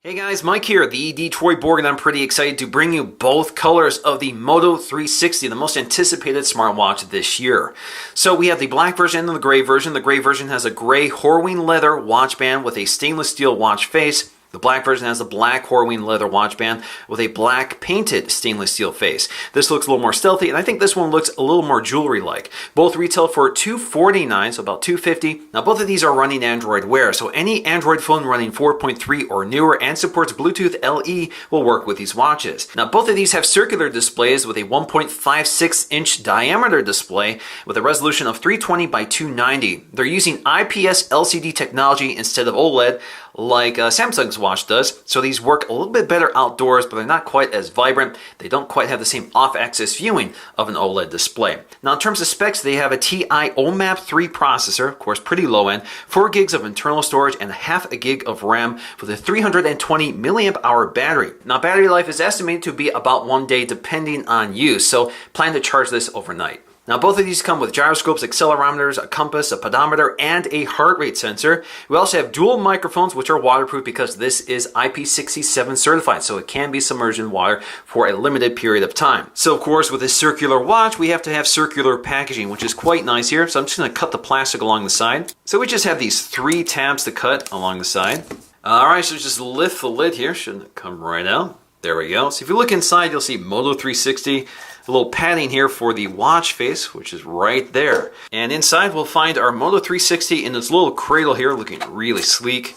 Hey guys, Mike here, the Detroit Borg, and I'm pretty excited to bring you both colors of the Moto 360, the most anticipated smartwatch this year. So we have the black version and the gray version. The gray version has a gray Horween leather watch band with a stainless steel watch face. The black version has a black Horween leather watch band with a black painted stainless steel face. This looks a little more stealthy, and I think this one looks a little more jewelry-like. Both retail for $249, so about $250. Now both of these are running Android Wear, so any Android phone running 4.3 or newer and supports Bluetooth LE will work with these watches. Now both of these have circular displays with a 1.56-inch diameter display with a resolution of 320 by 290. They're using IPS LCD technology instead of OLED, like Samsung's watch does, so these work a little bit better outdoors, but they're not quite as vibrant. They don't quite have the same off-axis viewing of an OLED display. Now in terms of specs, they have a TI OMAP 3 processor, of course pretty low end, 4 gigs of internal storage and half a gig of RAM with a 320 milliamp hour battery. Now battery life is estimated to be about 1 day depending on use, so plan to charge this overnight. Now both of these come with gyroscopes, accelerometers, a compass, a pedometer, and a heart rate sensor. We also have dual microphones which are waterproof because this is IP67 certified, so it can be submerged in water for a limited period of time. So of course with this circular watch we have to have circular packaging, which is quite nice here. So I'm just going to cut the plastic along the side. So we just have these 3 tabs to cut along the side. Alright, so just lift the lid here, shouldn't come right out. There we go. So if you look inside, you'll see Moto 360, a little padding here for the watch face, which is right there. And inside we'll find our Moto 360 in this little cradle here, looking really sleek.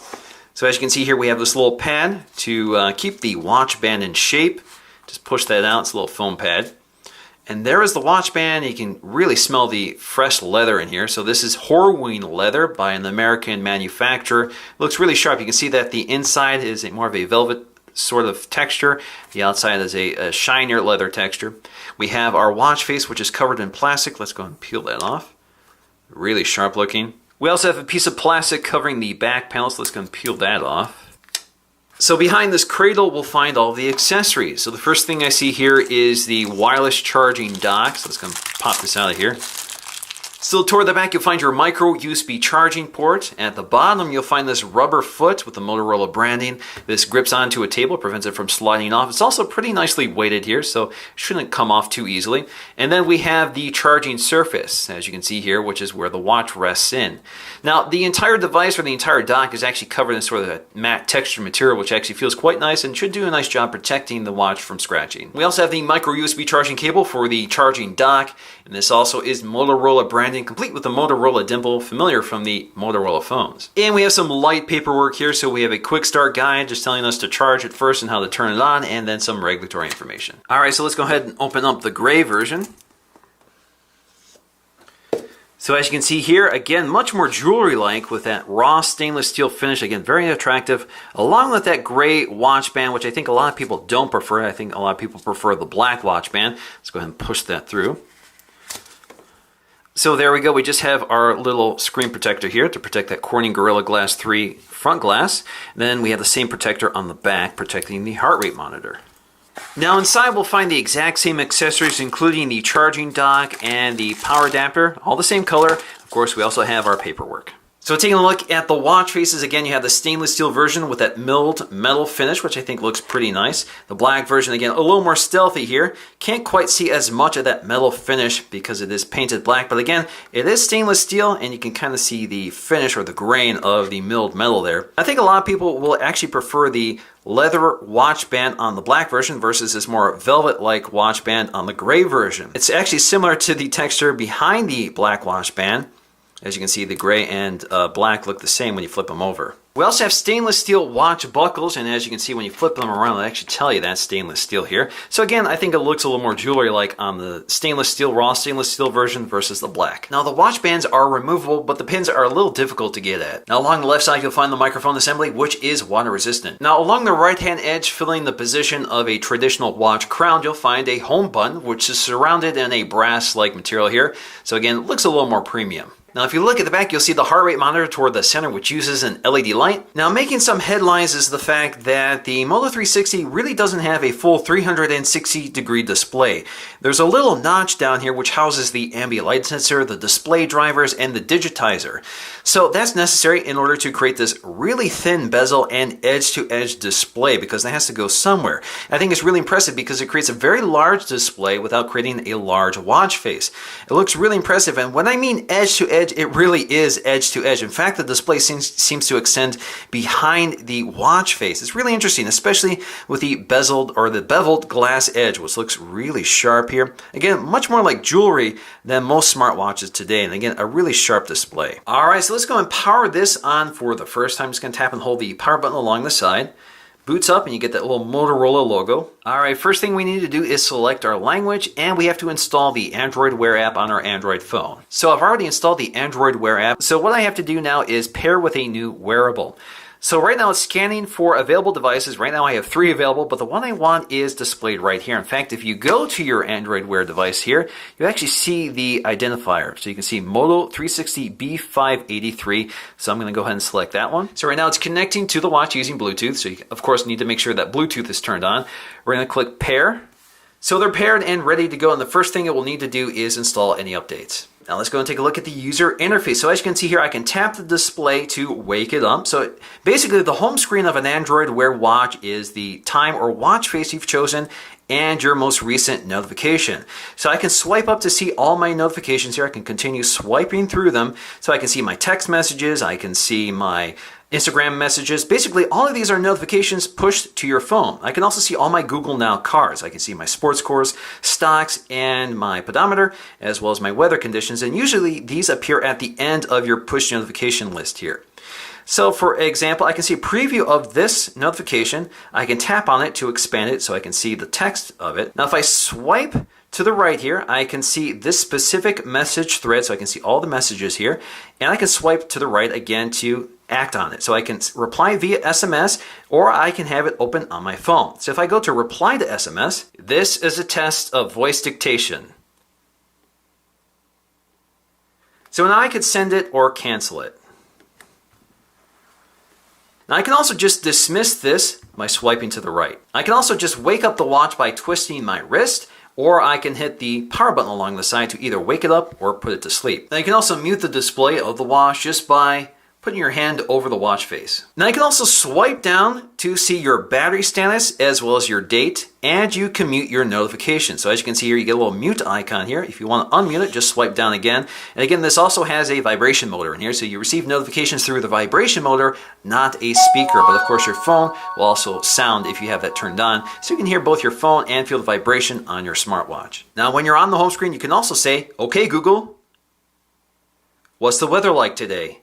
So as you can see here, we have this little pad to keep the watch band in shape. Just push that out, it's a little foam pad. And there is the watch band. You can really smell the fresh leather in here. So this is Horween leather by an American manufacturer. It looks really sharp. You can see that the inside is more of a velvet sort of texture. The outside is a shinier leather texture. We have our watch face, which is covered in plastic. Let's go ahead and peel that off. Really sharp looking. We also have a piece of plastic covering the back panel, so let's go ahead and peel that off. So behind this cradle, we'll find all the accessories. So the first thing I see here is the wireless charging dock. So let's go ahead and pop this out of here. Still toward the back, you'll find your micro USB charging port. At the bottom, you'll find this rubber foot with the Motorola branding. This grips onto a table, prevents it from sliding off. It's also pretty nicely weighted here, so it shouldn't come off too easily. And then we have the charging surface, as you can see here, which is where the watch rests in. Now, the entire device or the entire dock is actually covered in sort of a matte textured material, which actually feels quite nice and should do a nice job protecting the watch from scratching. We also have the micro USB charging cable for the charging dock, and this also is Motorola branding, complete with the Motorola dimple, familiar from the Motorola phones. And we have some light paperwork here, so we have a quick start guide just telling us to charge it first and how to turn it on, and then some regulatory information. Alright, so let's go ahead and open up the gray version. So as you can see here, again, much more jewelry-like with that raw stainless steel finish. Again, very attractive, along with that gray watch band, which I think a lot of people don't prefer. I think a lot of people prefer the black watch band. Let's go ahead and push that through. So there we go, we just have our little screen protector here to protect that Corning Gorilla Glass 3 front glass. Then we have the same protector on the back protecting the heart rate monitor. Now inside we'll find the exact same accessories, including the charging dock and the power adapter, all the same color. Of course, we also have our paperwork. So taking a look at the watch faces, again, you have the stainless steel version with that milled metal finish, which I think looks pretty nice. The black version, again, a little more stealthy here. Can't quite see as much of that metal finish because it is painted black, but again, it is stainless steel, and you can kind of see the finish or the grain of the milled metal there. I think a lot of people will actually prefer the leather watch band on the black version versus this more velvet-like watch band on the gray version. It's actually similar to the texture behind the black watch band. As you can see, the gray and black look the same when you flip them over. We also have stainless steel watch buckles, and as you can see, when you flip them around, they actually tell you that's stainless steel here. So again, I think it looks a little more jewelry-like on the stainless steel, raw stainless steel version versus the black. Now, the watch bands are removable, but the pins are a little difficult to get at. Now, along the left side, you'll find the microphone assembly, which is water-resistant. Now, along the right-hand edge, filling the position of a traditional watch crown, you'll find a home button, which is surrounded in a brass-like material here. So again, it looks a little more premium. Now if you look at the back, you'll see the heart rate monitor toward the center, which uses an LED light. Now making some headlines is the fact that the Moto 360 really doesn't have a full 360-degree display. There's a little notch down here which houses the ambient light sensor, the display drivers, and the digitizer. So that's necessary in order to create this really thin bezel and edge-to-edge display, because that has to go somewhere. I think it's really impressive because it creates a very large display without creating a large watch face. It looks really impressive, and when I mean edge-to-edge, it really is edge-to-edge. In fact, the display seems to extend behind the watch face. It's really interesting, especially with the beveled glass edge, which looks really sharp here. Again, much more like jewelry than most smartwatches today, and again, a really sharp display. All right, so let's go and power this on for the first time. I'm just going to tap and hold the power button along the side. Boots up and you get that little Motorola logo. All right, first thing we need to do is select our language, and we have to install the Android Wear app on our Android phone. So I've already installed the Android Wear app. So what I have to do now is pair with a new wearable. So right now it's scanning for available devices. Right now I have 3 available, but the one I want is displayed right here. In fact, if you go to your Android Wear device here, you actually see the identifier. So you can see Moto 360 B583. So I'm going to go ahead and select that one. So right now it's connecting to the watch using Bluetooth. So you, of course, need to make sure that Bluetooth is turned on. We're going to click pair. So they're paired and ready to go, and the first thing it will need to do is install any updates. Now let's go and take a look at the user interface. So as you can see here, I can tap the display to wake it up. So basically the home screen of an Android Wear watch is the time or watch face you've chosen and your most recent notification. So I can swipe up to see all my notifications here. I can continue swiping through them. So I can see my text messages, I can see my Instagram messages. Basically, all of these are notifications pushed to your phone. I can also see all my Google Now cards. I can see my sports scores, stocks, and my pedometer, as well as my weather conditions. And usually these appear at the end of your push notification list here. So for example, I can see a preview of this notification. I can tap on it to expand it so I can see the text of it. Now if I swipe to the right here, I can see this specific message thread, so I can see all the messages here. And I can swipe to the right again to act on it. So I can reply via SMS, or I can have it open on my phone. So if I go to reply to SMS, this is a test of voice dictation. So now I could send it or cancel it. Now I can also just dismiss this by swiping to the right. I can also just wake up the watch by twisting my wrist, or I can hit the power button along the side to either wake it up or put it to sleep. Now you can also mute the display of the watch just by putting your hand over the watch face. Now you can also swipe down to see your battery status as well as your date, and you can mute your notifications. So as you can see here, you get a little mute icon here. If you want to unmute it, just swipe down again. And again, this also has a vibration motor in here, so you receive notifications through the vibration motor, not a speaker. But of course your phone will also sound if you have that turned on, so you can hear both your phone and feel the vibration on your smartwatch. Now when you're on the home screen, you can also say, "Okay Google, what's the weather like today?"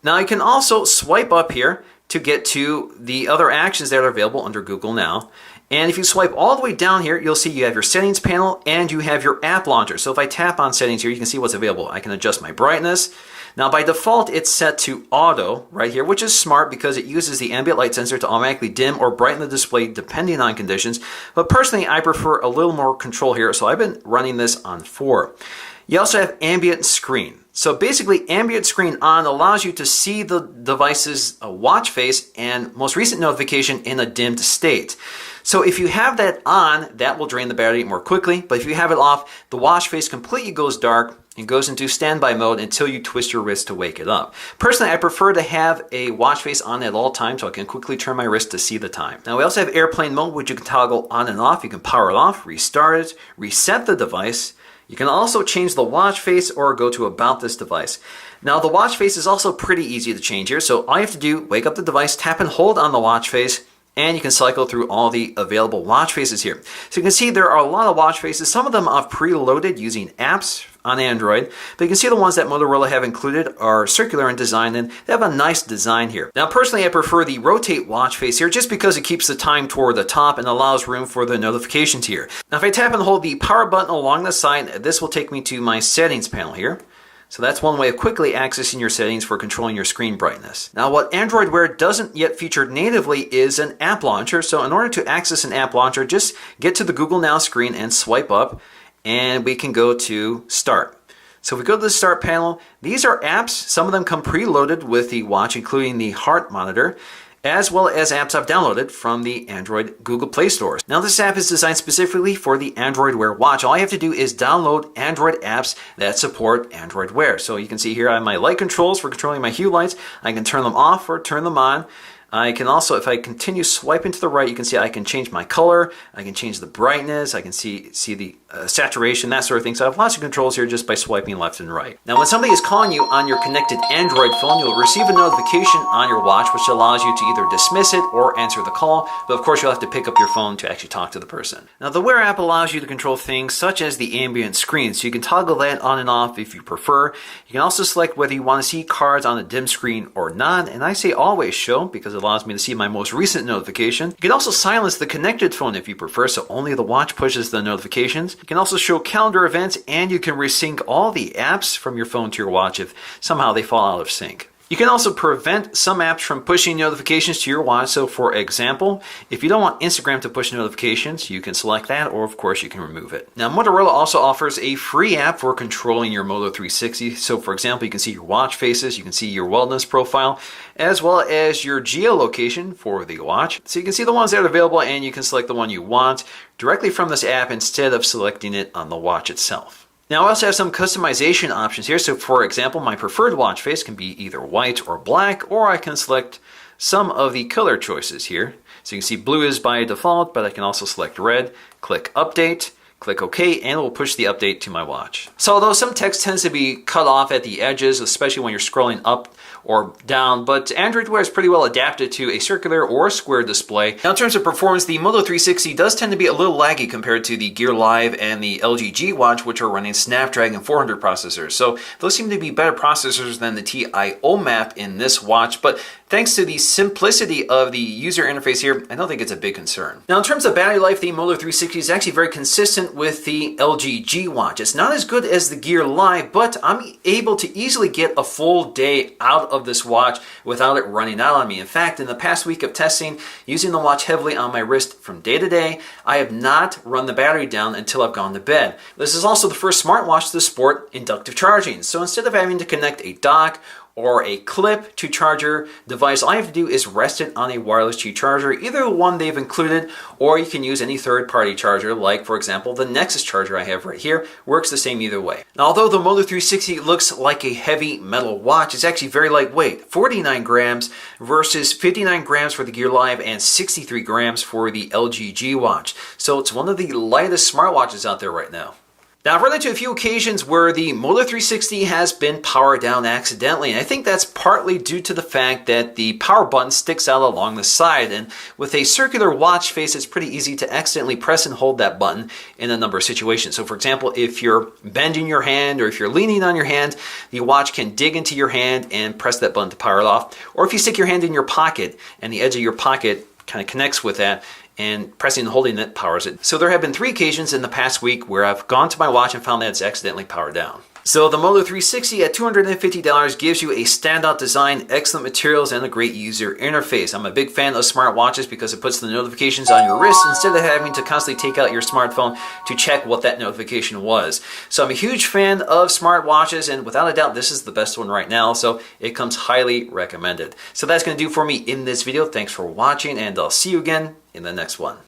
Now you can also swipe up here to get to the other actions that are available under Google Now. And if you swipe all the way down here, you'll see you have your settings panel and you have your app launcher. So if I tap on settings here, you can see what's available. I can adjust my brightness. Now by default, it's set to auto right here, which is smart because it uses the ambient light sensor to automatically dim or brighten the display depending on conditions. But personally, I prefer a little more control here, so I've been running this on 4. You also have ambient screen. So basically, ambient screen on allows you to see the device's watch face and most recent notification in a dimmed state. So if you have that on, that will drain the battery more quickly. But if you have it off, the watch face completely goes dark and goes into standby mode until you twist your wrist to wake it up. Personally, I prefer to have a watch face on at all times so I can quickly turn my wrist to see the time. Now we also have airplane mode, which you can toggle on and off. You can power it off, restart it, reset the device. You can also change the watch face or go to about this device. Now the watch face is also pretty easy to change here. So all you have to do, wake up the device, tap and hold on the watch face, and you can cycle through all the available watch faces here. So you can see there are a lot of watch faces. Some of them are preloaded using apps on Android, but you can see the ones that Motorola have included are circular in design, and they have a nice design here. Now personally, I prefer the rotate watch face here just because it keeps the time toward the top and allows room for the notifications here. Now if I tap and hold the power button along the side, this will take me to my settings panel here. So that's one way of quickly accessing your settings for controlling your screen brightness. Now what Android Wear doesn't yet feature natively is an app launcher. So in order to access an app launcher, just get to the Google Now screen and swipe up, and we can go to Start. So if we go to the Start panel, these are apps. Some of them come preloaded with the watch, including the heart monitor, as well as apps I've downloaded from the Android Google Play stores. Now this app is designed specifically for the Android Wear watch. All I have to do is download Android apps that support Android Wear. So you can see here I have my light controls for controlling my hue lights. I can turn them off or turn them on. I can also, if I continue swiping to the right, you can see I can change my color, I can change the brightness, I can see the saturation, that sort of thing. So I have lots of controls here just by swiping left and right. Now when somebody is calling you on your connected Android phone, you'll receive a notification on your watch which allows you to either dismiss it or answer the call, but of course you'll have to pick up your phone to actually talk to the person. Now the Wear app allows you to control things such as the ambient screen, so you can toggle that on and off if you prefer. You can also select whether you want to see cards on a dim screen or not, and I say always show because it allows me to see my most recent notification. You can also silence the connected phone if you prefer, so only the watch pushes the notifications. You can also show calendar events, and you can resync all the apps from your phone to your watch if somehow they fall out of sync. You can also prevent some apps from pushing notifications to your watch. So for example, if you don't want Instagram to push notifications, you can select that, or of course you can remove it. Now Motorola also offers a free app for controlling your Moto 360. So for example, you can see your watch faces, you can see your wellness profile, as well as your geolocation for the watch. So you can see the ones that are available, and you can select the one you want directly from this app instead of selecting it on the watch itself. Now I also have some customization options here. So for example, my preferred watch face can be either white or black, or I can select some of the color choices here. So you can see blue is by default, but I can also select red, click update, click OK, and it will push the update to my watch. So although some text tends to be cut off at the edges, especially when you're scrolling up or down, but Android Wear is pretty well adapted to a circular or square display. Now in terms of performance, the Moto 360 does tend to be a little laggy compared to the Gear Live and the LG G Watch, which are running Snapdragon 400 processors. So those seem to be better processors than the TIO map in this watch, but thanks to the simplicity of the user interface here, I don't think it's a big concern. Now in terms of battery life, the Moto 360 is actually very consistent with the LG G Watch. It's not as good as the Gear Live, but I'm able to easily get a full day out of this watch without it running out on me. In fact, in the past week of testing, using the watch heavily on my wrist from day to day, I have not run the battery down until I've gone to bed. This is also the first smartwatch to support inductive charging. So instead of having to connect a dock or a clip to charger device, all I have to do is rest it on a wireless Qi charger, either the one they've included, or you can use any third-party charger, like for example the Nexus charger I have right here. Works the same either way. Now although the Moto 360 looks like a heavy metal watch, it's actually very lightweight, 49 grams versus 59 grams for the Gear Live and 63 grams for the LG G Watch. So it's one of the lightest smartwatches out there right now. Now, I've run into a few occasions where the Moto 360 has been powered down accidentally, and I think that's partly due to the fact that the power button sticks out along the side, and with a circular watch face, it's pretty easy to accidentally press and hold that button in a number of situations. So for example, if you're bending your hand or if you're leaning on your hand, the watch can dig into your hand and press that button to power it off. Or if you stick your hand in your pocket and the edge of your pocket kind of connects with that, and pressing and holding it powers it. So there have been 3 occasions in the past week where I've gone to my watch and found that it's accidentally powered down. So the Moto 360 at $250 gives you a standout design, excellent materials, and a great user interface. I'm a big fan of smartwatches because it puts the notifications on your wrist instead of having to constantly take out your smartphone to check what that notification was. So I'm a huge fan of smartwatches, and without a doubt this is the best one right now, so it comes highly recommended. So that's going to do for me in this video. Thanks for watching, and I'll see you again in the next one.